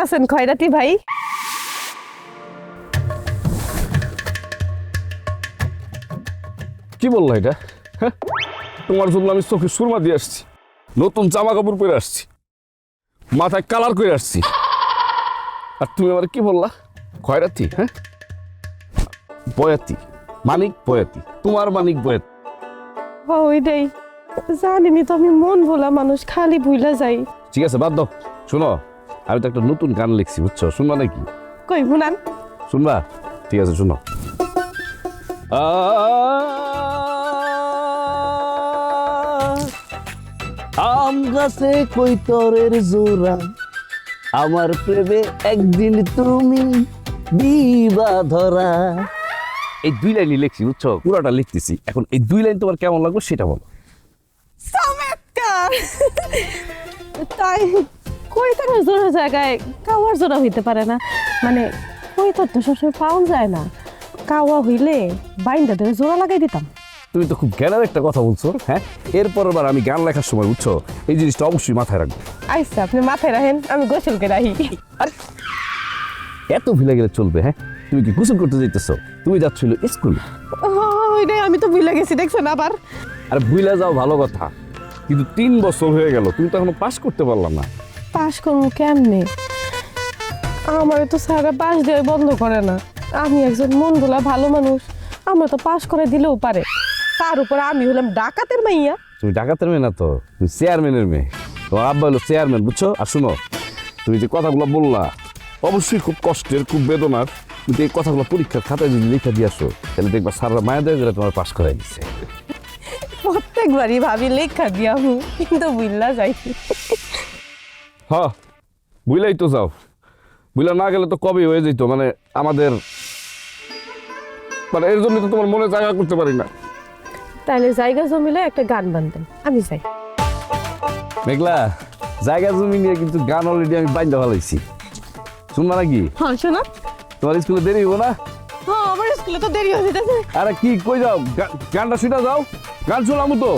আছেন খয়রাতি ভাই? কি বললো এটা? হ্যাঁ, তোমার জন্য আমি চোখে সুরমা দিয়ে আসছি, নতুন জামা কাপড় পরে আসছি, মাথায় কালার করে আসছি, আর তুমি আমার কি বললা? খয়রাতি? হ্যাঁ, বয়াতি, মানিক বয়াতি, তোমার মানিক বয়াতি। ওইটাই জানিনি তো, আমি মন ভোলা মানুষ, খালি ভুলা যাই। ঠিক আছে, বাদ দাও। শোনো, আমি তো একটা নতুন গান লিখছি, বুঝছো? শুনবা নাকি? কই শুনান। শুনবা? ঠিক আছে, শুনো। আম গাছে কৈতরের জোড়া, আমার প্রেমে একদিন তুমি দিবা ধরা। এই 2 লাইনই লিখছি, বুঝছো? পুরাটা লিখতেছি। এখন এই 2 লাইন তোমার কেমন লাগবে সেটা বলো। চমৎকার! তাই কৈতরের জোড়া জায়গায় কাওয়ার জোড়া হইতে পারে না? মানে কৈতর তো সবসময় পাওয়া যায় না, কাওয়া হইলে বাইন্দা ধরে জোড়া লাগাই দিতাম। তুমি তো খুব জ্ঞানের একটা কথা বলছো। হ্যাঁ, এরপর বার আমি গান লেখার সময়, বুঝছো, এই জিনিসটা অবশ্যই মাথায় রাখবো। আচ্ছা, আপনি মাথায় রাখেন, আমি গোসলকে রাখি। আরে এত ভিলে গেলে চলবে? হ্যাঁ, তুমি কি গোসল করতে যাইতেছো? তুমি যাচ্ছিল স্কুল। ওইটাই, আমি তো ভুলে গেছি, দেখছেন আবার। আরে ভুলে যাও ভালো কথা, কিন্তু 3 বছর হয়ে গেল, তুমি তো এখনো পাস করতে পারলাম না। পাস করবো কেমনে? আমার তো স্যাররা পাস দিয়ে বন্ধ করে না। আমি একজন মন ভোলা ভালো মানুষ, আমরা তো পাস করে দিলেও পারে। তার উপর আমি হলাম ডাকাতের মাইয়া। তুমি ডাকাতের মেয়ে না তো, তুমি চেয়ারম্যানের মেয়ে। তোমার আব্বা হলো চেয়ারম্যান, বুঝছো? আর শুনো, তুমি যে কথাগুলো বললা অবশ্যই খুব কষ্টের, খুব বেদনার, কিন্তু এই কথাগুলো পরীক্ষার খাতায় যদি লিখে দিয়ে আসো, তাহলে দেখবা স্যাররা মায়া দেয় যেটা তোমার পাস করাই দিচ্ছে। প্রত্যেকবারই ভাবি লেখা দিয়া কিন্তু বুঝলা যাই। হ্যাঁ, বুঝলাই তো যাও। বুঝলা না গেলে তো কবে হয়ে যেত, মানে আমাদের, মানে এর জন্য তো তোমার মনে জায়গা করতে পারি না। তাহলে জায়গা জমিলে একটা গান বানতেন, আমি যাই। মেঘলা, জায়গা জমি নিয়ে কিন্তু গান অলরেডি আমি বাইন্দা ফেলাইছি, শুনবা নাকি? হ্যাঁ শোনা। তোমার স্কুলে দেরি হবো না? হ্যাঁ, আমার স্কুলে তো দেরি হয়ে যেতেছে। আরে কি কই যাও, গানটা শুনে যাও, গান শোনামু তো।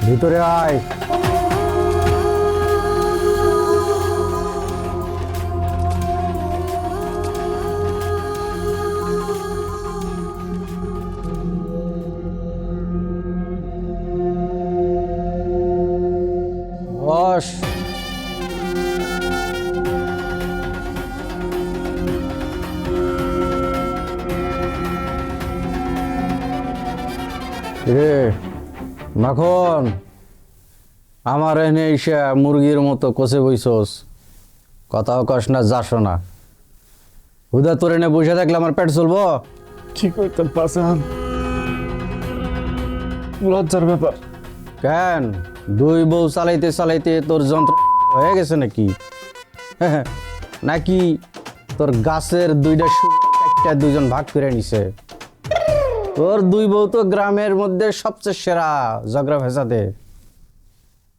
ভিতরে আয়। বস। রে মাখন, আমার এনে ইসা মুরগির মতো কষে বইছস, কথাও কস না, যাস না। হুদা তোর এনে বসে থাকলে আমার পেট চলবো? কি কইতে পারছেন? লজ্জার ব্যাপার। কেন 2 বউ চালাইতে চালাইতে তোর যন্ত্র হয়ে গেছে নাকি? নাকি তোর গাছের 2টা একটা 2জন ভাগ করে নিছে? তোর 2 বউ তো গ্রামের মধ্যে সবচেয়ে সেরা ঝগড়া ভেসাতে।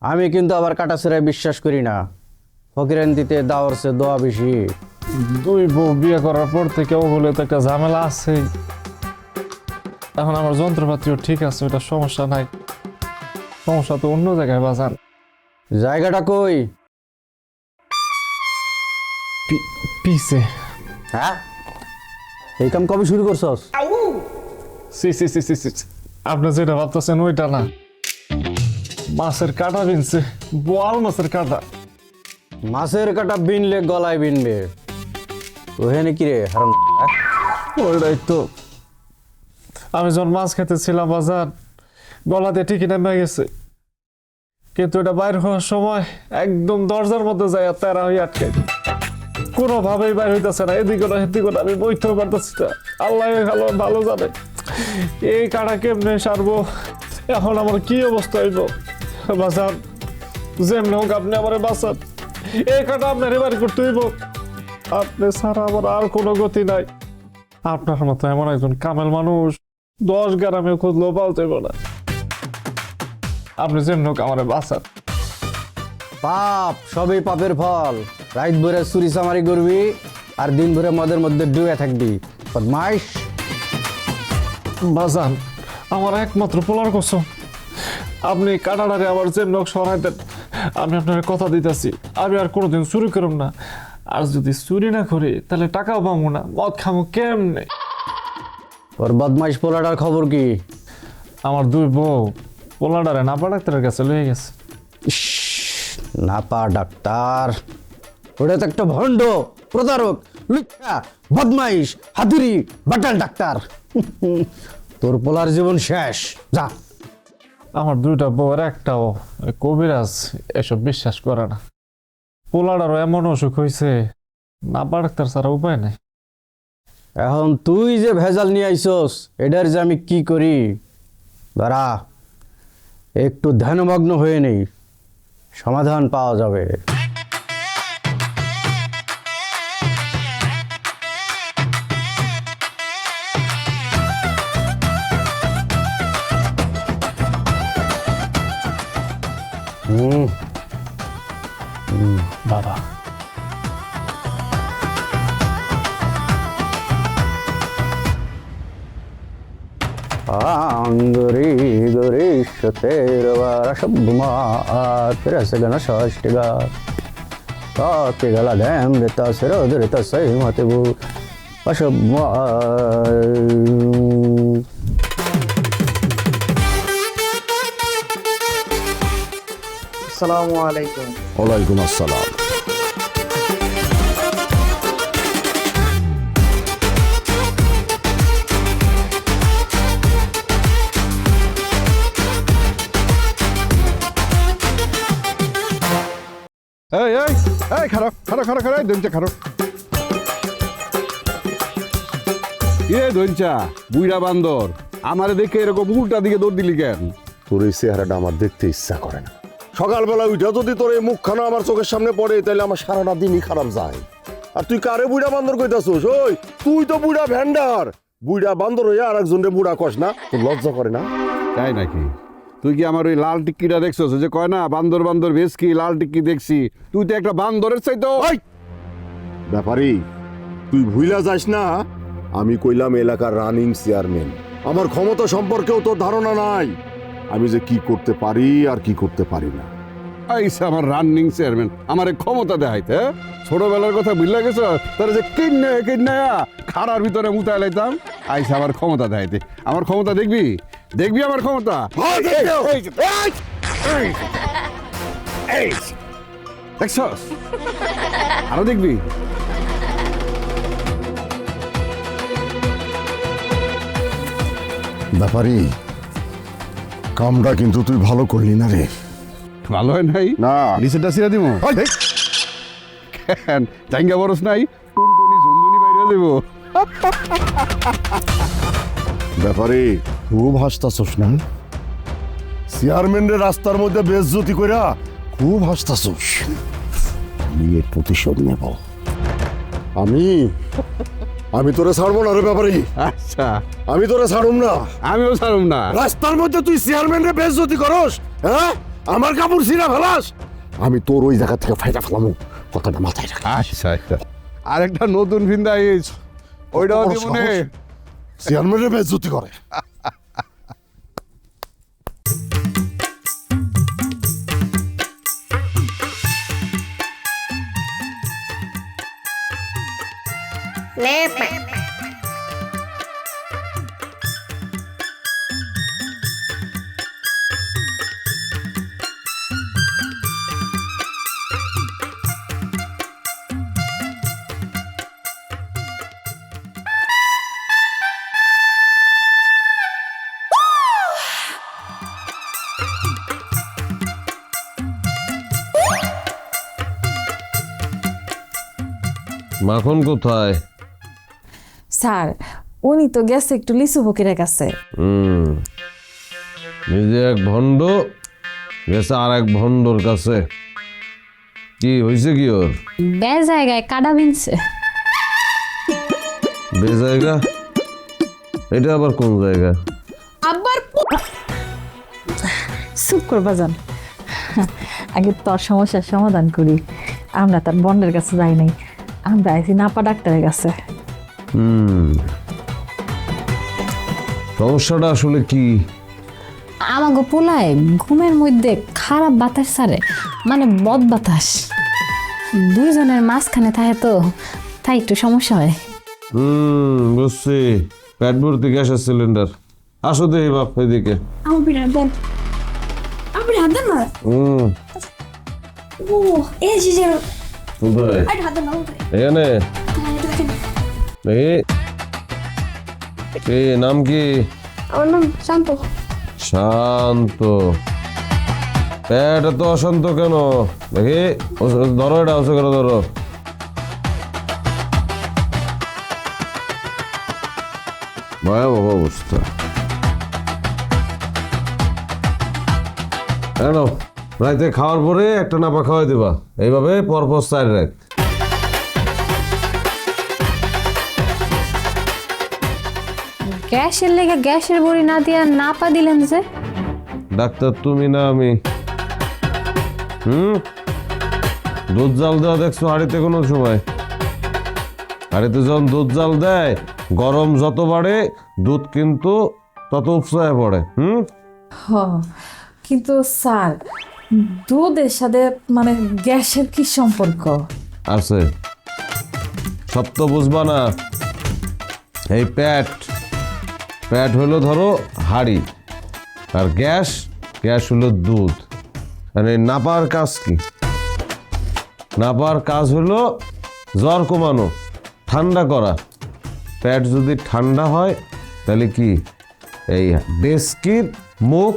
আমি কিন্তু আবার কাটাছেড়ায় বিশ্বাস করি না। ফকিরান দিতে দাওয়ার সে দোয়া বেশি। 2 বউ বিয়ে করার পর থেকে ও বলে তো একটা ঝামেলা আছে। এখন আমার যন্ত্রপাতিও ঠিক আছে, ওটা সমস্যা নাই। সমস্যা তো অন্য জায়গায় বাজান। জায়গাটা কই? পিছে। হ্যাঁ, এই কাম কবে শুরু করছস? সি সি সি সি সি, আপনি যেটা ভাবতেছেন ওইটা না। মাছের কাঁটা বিনছে, বোয়াল মাছের কাঁটা। মাছের কাটা বিনলে গলায় বিনবে। ওখানে কি রে হারাম? ওইটাই তো। আমি যখন মাছ খেতেছিলাম বাজার, গলাতে ঠিকই নেমে গেছে, কিন্তু এটা বাইর হওয়ার সময় একদম দরজার মধ্যে যায় তেরা হয়ে আটকে। কোনোভাবেই বাইর হইতেছে না, এদিকে না সেদিকে না, আমি বইতেও পারতেছি না। আল্লাহ ভালো ভালো জানে এই কাটা কেমনে সারবো, এখন আমার কি অবস্থা হইব। বাসান, যেমন হোক আপনি আমার বাসান, এই কাটা আপনার এবার করতে হইব। আপনি ছাড়া আমার আর কোনো গতি নাই। আপনার মতো এমন একজন কামেল মানুষ 10 গ্রামে খুঁজলেও পাওয়া যাইব না। আপনি যেমন হোক আমার বাসান। পাপ সবই পাপের ফল। রাত ভরে চুরি চামারি করবি আর দিন ভরে মদের মধ্যে ডুবে থাকবি, বদমাইশ। বাজান আমার একমাত্র পোলার কসম, আপনি কাটাডারে আমার যে নখ সরাই দেন, আমি আপনার কথা দিতেছি আমি আর কোনোদিন চুরি করব না। আর যদি চুরি না করি তাহলে টাকাও পাবো না, মদ খামো কেমনে? ওর বদমাইশ পোলাটার খবর কি? আমার দুই বউ পোলাডারে নাপা ডাক্তারের কাছে লয়ে গেছে। ইস, নাপা ডাক্তার? ওটা তো একটা ভণ্ড, প্রতারক, লুচ্চা, বদমাইশ, হাতুড়ি, বাটাল ডাক্তার। তোর পোলার জীবন শেষ, যা। আমার দুইটা বউয়ের একটাও ওই কবিরাজ এসব বিশ্বাস করে না। পোলাডারও এমন অসুখ হয়েছে, নাপা ডাক্তার ছাড়া উপায় নেই। এখন তুই যে ভেজাল নিয়ে আইসস, এটার যে আমি কি করি? দাঁড়া, একটু ধ্যানমগ্ন হয়ে নেই, সমাধান পাওয়া যাবে। বাবা अंगुरी गुरीश तेरवा शब्दमा तेरस गण षष्टिगा काके गला धैम देता सिरोध देता सही मते वो अशब्दमा আসসালামু আলাইকুম। ওয়ালাইকুম আসসালাম। এই এই এই খারাপ খারাপ খারাপ খারাপ দঞ্চা খারাপ। এ দঞ্চা বুইড়া বান্দর, আমারে দেখে এরকম উল্টা দিকে দৌড় দিলি কেন? তোর এই চেহারাটা আমার দেখতে ইচ্ছা করে না। সকালবেলা উঠে যদি তোর এই মুখখানা আমার চোখের সামনে পড়ে তাহলে আমার সারাটা দিনই খারাপ যায়। আর তুই কারে বুড়া বান্দর কইতাছোস? ওই তুই তো বুড়া ভ্যান্ডার, বুড়া বান্দর হইয়া আর একজনের বুড়া কস না? তোর লজ্জা করে না? তাই নাকি? তুই কি আমার ওই লাল টিক্কিটা দেখছস? যে কয় না বান্দর বান্দর বেশ কি লাল টিক্কি দেখছি, তুই তো একটা বান্দরের চাইতো। ওই ব্যাপারী, তুই ভুইলা যাস না আমি কইলাম এলাকার রানিং চেয়ারম্যান। আমার ক্ষমতা সম্পর্কেও তোর ধারণা নাই, আমি যে কি করতে পারি আর কি করতে পারি না। আইসা আমার রানিং চেয়ারম্যান আমারে ক্ষমতা দেখাইতে, হ্যাঁ? ছোটবেলার কথা ভুললা গেছ? তারা যে কিন্না খাড়ার ভিতরে মুতাই লাইতাম, আইসা আমার ক্ষমতা দেখাইতে। আমার ক্ষমতা দেখবি? দেখবি আমার ক্ষমতা? দেখছস? আরো দেখবি? ব্যাপারী, কামটা কিন্তু তুই ভালো করলি না রে। ভালো হয় নাই? না। নিচেটা ছিঁড়া দিব? কেন জাঙ্গা বরস নাই? টুনটুনি ঝুনঝুনি বাইরে দেবো। ব্যাপারে খুব হাসতাছোস না? চেয়ারম্যানের রাস্তার মধ্যে বেজ্জতি কইরা খুব হাসতাছোস। আমি এর প্রতিশোধ নেব। আমি তোরে ছাড়বো না রে ব্যাপারী। আচ্ছা, আমি তোরে ছাড়ুম না। আমিও ছাড়ুম না। রাস্তার মধ্যে তুই চেয়ারম্যানের বেজ্জতি করস, হ্যাঁ? আমার কাপড় ছিঁড়া ফেলাস, আমি তোর ওই জায়গা থেকে ফাইটা ফেলামু। কথাটা মাথায় রাখ। আচ্ছা আচ্ছা, আরেকটা নতুন ফিন্দা আইস, ওইটাও দিব নে। চেয়ারম্যানের বেজ্জতি করে। মাখন কোথায়? স্যার উনি তো গেছে একটু লিচু ফকিরের কাছে। নিজে এক ভণ্ড গেছে আর এক ভণ্ডর কাছে। কি হয়েছে কি ওর? বে জায়গায় কাটা বিনছে। বে জায়গা? এটা আবার কোন জায়গা? আবার চুপ করবা যান। আগে তোর সমস্যার সমাধান করি। আমরা তার বন্ডের কাছে যাই নাই, আমরা আইছি নাপা ডাক্তারের কাছে। সমস্যাটা আসলে কি? আমাকে পোলায় ঘুমের মধ্যে খারাপ বাতাস ছাড়ে, মানে বদ বাতাস। দুইজনের মাঝখানে থাকে তো, তাই একটু সমস্যা হয়। বুঝছি, পেট ভর্তি গ্যাসের সিলিন্ডার। আসো দেখি বাপ এদিকে। আমার বিরাট দেন, আমার বিরাট দেন না। ও এই যে কোথায়? হাত দেন না। এখানে এই নাম কি? আমার নাম শান্ত। শান্ত। এটা তো অশান্ত কেন দেখি? ধরো, এটা অবশ্য করে ধরো। ভয়াবহ অবস্থা। কেন রাইতে খাওয়ার পরে একটা নাপা খাওয়াই দিবা, এইভাবে পরপর 4 রাত। গ্যাসের লেগে গ্যাসের বড়ি না দিয়া নাপা দিলেন যে? ডাক্তার তুমি না আমি? দুধ জাল দেওয়া দেখছো হাড়িতে কোনো সময়? হাড়িতে যখন দুধ জাল দেয়, গরম যত বাড়ে দুধ কিন্তু তত উপসায় পড়ে। কিন্তু স্যার, দুধের সাথে মানে গ্যাসের কি সম্পর্ক? আছে, সব তো বুঝবা না। এই পেট হলো ধরো হাড়ি, আর গ্যাস হলো দুধ। মানে নাপার কাজ কি? নাপার কাজ হলো জ্বর কমানো, ঠান্ডা করা। পেট যদি ঠান্ডা হয় তাহলে কি এই ডেস্কির মুখ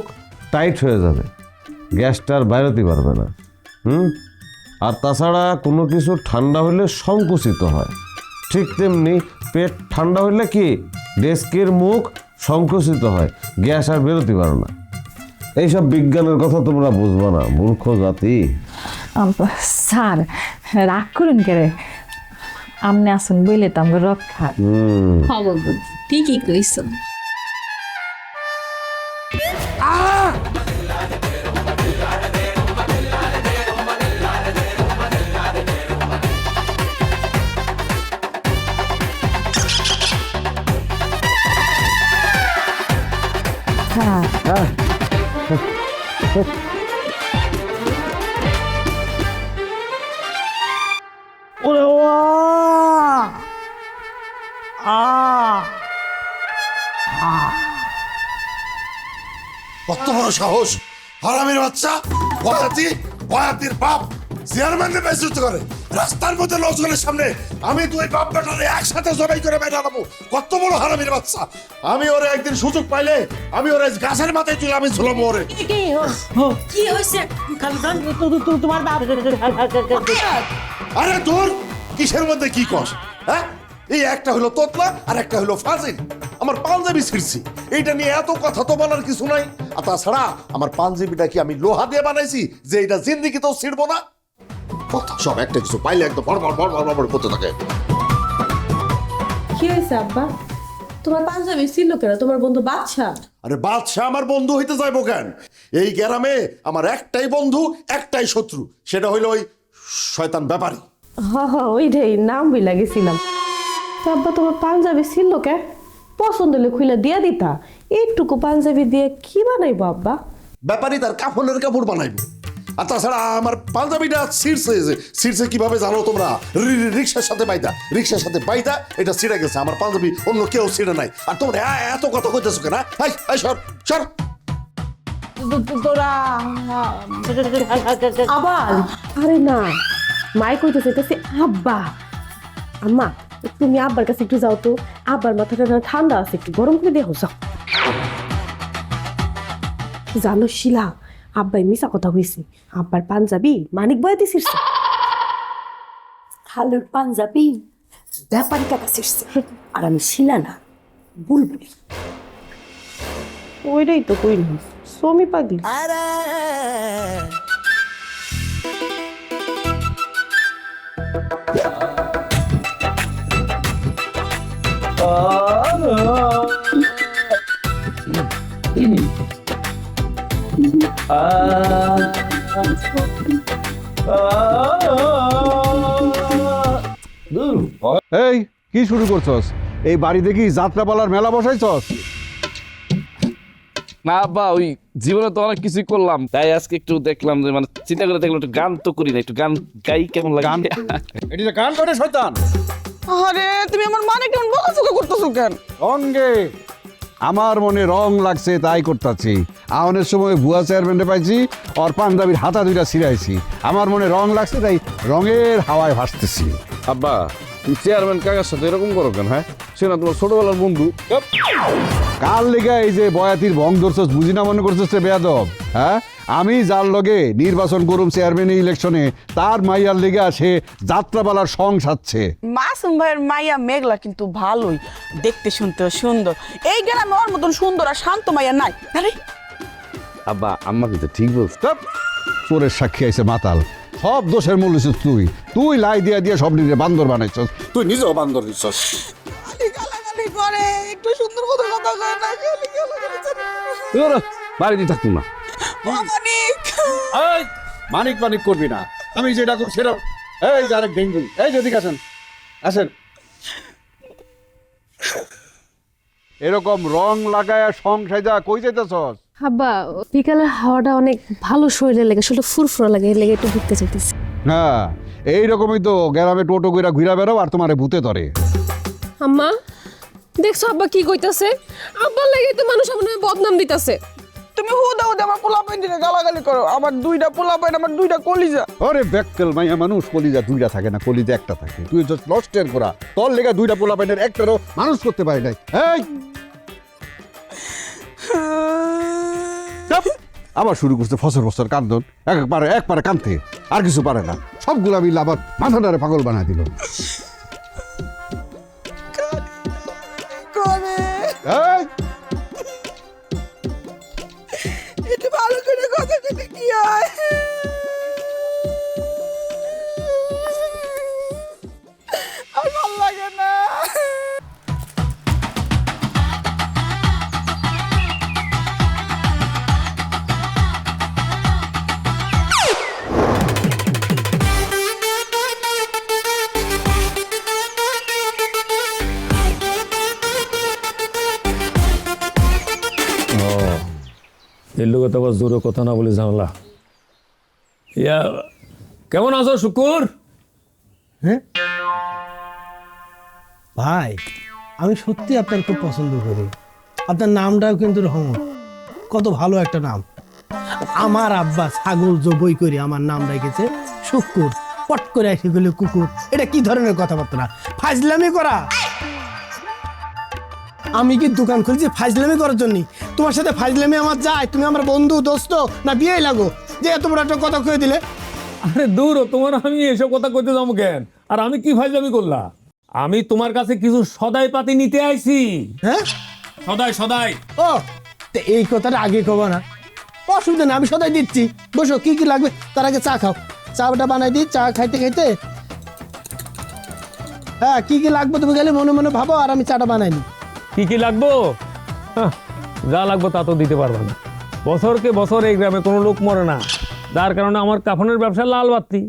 টাইট হয়ে যাবে, গ্যাসটা আর বাইরতে পারবে না। আর তাছাড়া কোনো কিছু ঠান্ডা হলে সংকুচিত হয়, ঠিক তেমনি পেট ঠান্ডা হলে কি ডেস্কের মুখ সংকুচিত হয়, গ্যাস আর বেরোতে পারে না। এইসব বিজ্ঞানের কথা তোমরা বুঝবা না, মূর্খ জাতি। স্যার রাগ করুন কেরে, আমনে আসুন বইলে তো আমাকে রক্ষা। ঠিকই কইছ। কত বড় সাহস! হারামির বাচ্চা, বয়াতির বাপ চেয়ারম্যানের বেইজ্জতি করে রাস্তার মধ্যে লোকজনের সামনে। আমি দুই বাপ বেটারে একসাথে জবাই করে বেড়াবো। কত বড় হারামির বাচ্চা! আমি ওরে একদিন সুযোগ পাইলে আমি ওরে গাছের মাথায় তুলে আমি ঝুলাবো ওরে। কি হয়েছে? তোমার বাপ আরে তোর কিসের মধ্যে কি কস? হ্যাঁ, এই একটা হলো তোতলা আর একটা হলো ফাজিল। আমার পাঞ্জাবি ছিঁড়ছি, এইটা নিয়ে এত কথা তো বলার কিছু নাই। আর তাছাড়া আমার পাঞ্জাবিটা কি আমি লোহা দিয়ে বানাইছি যে এটা জিন্দিগি তো ছিঁড়বো না? কথা সব একটা কিছু পাইলে একদম বড় করতে থাকে। কি হয়েছে আব্বা? তোমার পাঞ্জাবি ছিল কেন? তোমার বন্ধু বাদশা? আরে বাদশা আমার বন্ধু হইতে যাইবো কেন? এই গ্রামে আমার একটাই বন্ধু, একটাই শত্রু, সেটা হইলো ওই শয়তান ব্যাপারী। ওইটাই নাম বই লাগেছিলাম। আব্বা তোমার পাঞ্জাবি ছিল কে? পছন্দ হলে খুলে দিয়ে দিতা। এইটুকু পাঞ্জাবি দিয়ে কি বানাইবো আব্বা? ব্যাপারী তার কাফনের কাপড় বানাইবো। আর তাছাড়া আমার পাঞ্জাবিটা ছিঁড়ছে কিভাবে জানো তোমরা? রিক্সার সাথে বাইদা এটা ছিঁড়ে গেছে। আমার পাঞ্জাবি অন্য কেউ ছিঁড়ে নাই। আর তোমরা এত কথা কইতেছো কেন? সর তোরা আবার আরে না, মাই কইতেছে আব্বা। আম্মা তুমি আব্বার কাছে একটু যাও তো, আব্বার মাথাটা ঠান্ডা আছে, একটু গরম করে দিয়ে যাও। জানো শিলা, আব্বাই মিশা কথা হয়েছে। আব্বার পাঞ্জাবি মানিক বয়াতে ছিঁড়ছে। খালুর পাঞ্জাবি ব্যাপারী কাকা ছিঁড়ছে, আর আমি শিলা না, বুলবুলি। ওইটাই তো কইনি, সমি পাগলি। এই কি শুরু করছস? এই বাড়ি দেখি যাত্রাপালার মেলা বসাইছস? না আব্বা, ওই জীবনে তো অনেক কিছুই করলাম, তাই আজকে একটু দেখলাম যে মানে চিন্তা করে দেখলাম একটু গান তো করি না, একটু গান গাই কেমন লাগে। এটি যে গান করে শয়তান। আরে তুমি আমার মানে কেমন বকাঝকা করতেছো কেন? রঙ্গে আমার মনে রং লাগছে তাই করতেছি। আহনের সময় ভুয়া চেয়ারম্যানে পাইছি, ওর পাঞ্জাবির হাতা দুইটা ছিঁড়াইছি। আমার মনে রং লাগছে তাই রঙের হাওয়ায় ভাসতেছি। আব্বা তুমি চেয়ারম্যান কাকার সাথে এরকম করো কেন? হ্যাঁ, সে না তোমার ছোটবেলার বন্ধু। কাল লেগে এই যে বয়াতির ভং ধরছস, বুঝি না মনে করছস রে বেয়াদব? হ্যাঁ, আমি যার লগে নির্বাচন করুম চেয়ারম্যান ইলেকশনে, তার মাইয়ার লেগে সে যাত্রাপালার সং সাজছে। মাসুম ভাইয়ের মাইয়া মেঘলা কিন্তু ভালোই, দেখতে শুনতেও সুন্দর। এই গ্রামে ওর মতন সুন্দর আর শান্ত মাইয়া নাই। আরে আব্বা আম্মা কিন্তু ঠিক বলছে। চোরের সাক্ষী আইছে মাতাল। সব দোষের মূল হইছিস তুই। তুই লাই দিয়া দিয়া সব নিজে বান্দর বানাইছস। তুই নিজেও বান্দর দিছস। গালাগালি করে, একটু সুন্দর মতো কথা কয় না, খালি গালাগালি করে। বাড়িতে থাকতো না। মানিক এই মানিক মানিক করবি না, আমি যেটা করছি সেটা। এই যে আরেক ডেঙ্গু, এই যদি আসেন আসেন। এরকম রং লাগায়া সং সাজা কই যাইতেছস? আব্বা বিকালের হাওয়াটা অনেক ভালো, শরীরে লেগে শরীরটা ফুরফুরা লাগে, এর লেগে একটু ঘুরতে চাইতেছি। হ্যাঁ, এইরকমই তো গ্রামে টোটো কইরা ঘুরা বেড়াও আর তোমারে ভূতে ধরে। আম্মা দেখছো আব্বা কি কইতাছে? আব্বার লেগে তো মানুষ আমার বদনাম দিতাছে। তুমি হুদা হুদা আমার পোলা পাইন দিলে গালাগালি করো। আমার দুইটা পোলা পাইন, আমার দুইটা কলিজা। আরে ব্যাককেল মাইয়া মানুষ, কলিজা দুইটা থাকে না, কলিজা একটা থাকে। তুই জাস্ট লস্টের করা, তোর লেগে দুইটা পোলা পাইনের একটারও মানুষ করতে পারি নাই। এই চাপ। আবার শুরু করছে ফসর ফসর কান্দন, একবারে কানতে আর কিছু পারে না। সবগুলা মিলে আবার মাথাটারে পাগল বানায় দিল। এই এটা ভালো করে কথা কইতে কি হয়? আর ভালো লাগে না। এর লোক তো আবার জোরে কথা না বলে ঝামেলা। ইয়া কেমন আছো শুকুর? হ্যাঁ ভাই, আমি সত্যি আপনার খুব পছন্দ করি। আপনার নামটাও কিন্তু রহমত, কত ভালো একটা নাম। আমার আব্বা ছাগল জবই করে আমার নাম রেখেছে শুকুর, পট করে এসে গেলে কুকুর। এটা কি ধরনের কথাবার্তা? ফাজলামি করা। আমি কি দোকান খুলছি ফাজলামি করার জন্য? তোমার সাথে ফাজলামি আমার যায়? তুমি আমার বন্ধু দোস্ত না বিয়ে লাগো যে এত বড় একটা কথা কয়ে দিলে? আরে দূর, তোমার আমি এসব কথা কইতে যাবো কেন? আর আমি কি ফাজলামি করলাম? আমি তোমার কাছে কিছু সদাই পাতি নিতে আইছি। হ্যাঁ সদাই। ও তো এই কথাটা আগে কব না, অসুবিধা নেই, আমি সদাই দিচ্ছি। বসো, কি কি লাগবে তার আগে চা খাও। চাটা বানাই দিই, চা খাইতে খাইতে। হ্যাঁ, কি কি লাগবে তুমি গেলে মনে মনে ভাবো, আর আমি চাটা বানাই নি। কি লাগবো? যা লাগবো তা তো দিতে পারবো না। বছরকে বছর এই গ্রামে কোনো লোক মরে না, যার কারণে আমার কাফনের ব্যবসা লাল বাতি।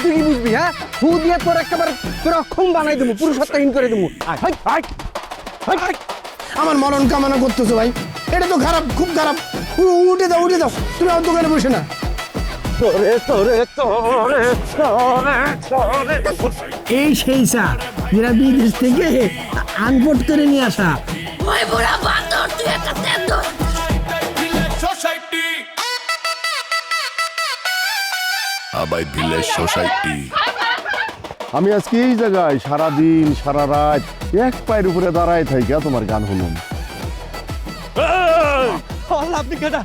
তুই কি বুঝবি? হ্যাঁ, ফু দিয়ে তোর একেবারে তোর অক্ষম বানাই দেবো, পুরুষত্বহীন করে দেবো। আমার মরণ কামনা করতেছো ভাই, এটা তো খারাপ, খুব খারাপ। উঠে দাও, উঠে দাও, তুমি আমার দোকানে বসে না। এই সেই চা যেটা বিদেশ থেকে আনপোর্ট করে নিয়ে আসা। আমি আজকে এই জায়গায় সারাদিন সারা রাত এক পায়ের উপরে দাঁড়ায় থাকি তোমার গান শুনুন। আপনি কেটা?